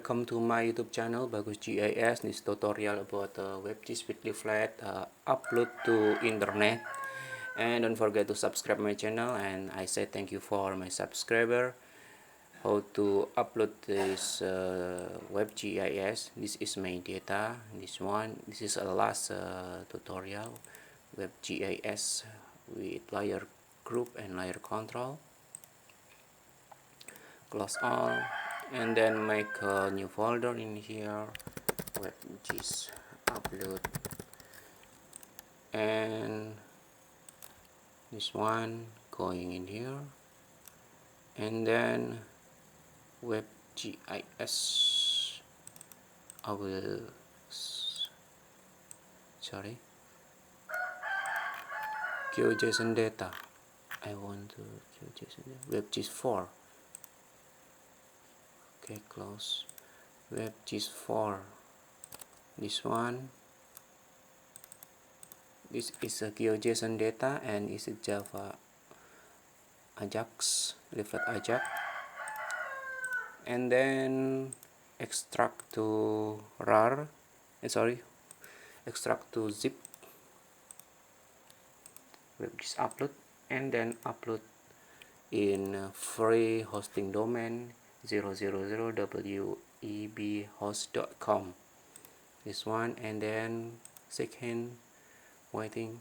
welcome to my YouTube channel WebGIS. This tutorial about WebGIS with leaflet upload to internet. And don't forget to subscribe my channel, and I say thank you for my subscriber. How to upload this WebGIS. This is my data. This is a last tutorial WebGIS with layer group and layer control. Close all, and then make a new folder in here, WebGIS upload, and this one going in here, and then WebGIS I will GeoJSON data. I want to GeoJSON WebGIS 4. Okay, close. WebGIS 4. This one. This is a GeoJSON data and is a Java Ajax, leaflet Ajax. And then extract to RAR. Extract to zip. WebGIS upload, and then upload in free hosting domain 000webhost.com. This one, and then second waiting,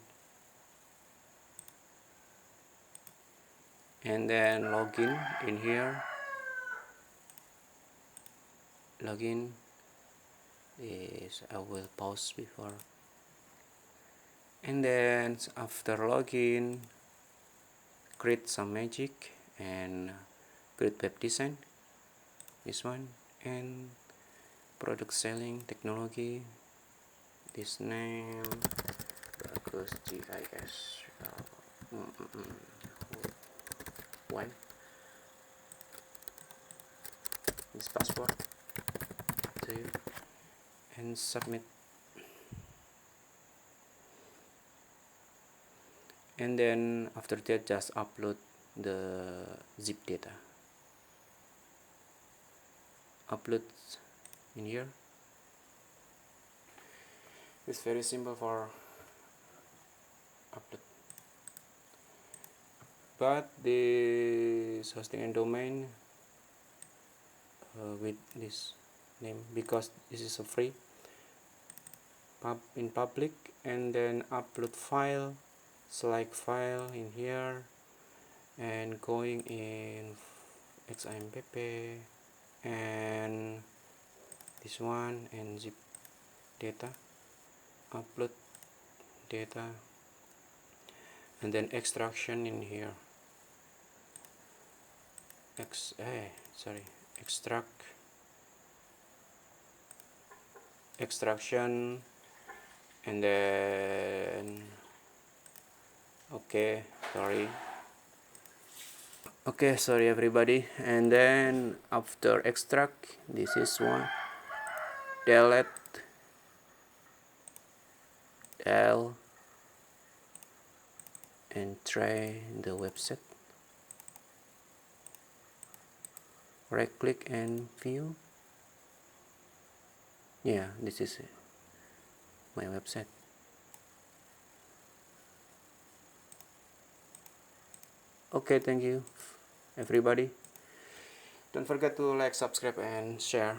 and then login in here. Login is I will pause before, and then after login create some magic and create web design, this one, and product selling technology, this name WebGIS 1, this password to you, and submit. And then after that just upload the zip data. Upload in here. It's very simple for upload, but this hosting and domain with this name, because this is a free in public, and then upload file, select file in here, and going in XMPP, and this one, and zip data, upload data, and then extraction in here, extraction, and then sorry everybody, and then after extract, this is one, delete L, and try the website, right click and view. Yeah, this is my website. Okay, thank you everybody. Don't forget to like, subscribe, and share.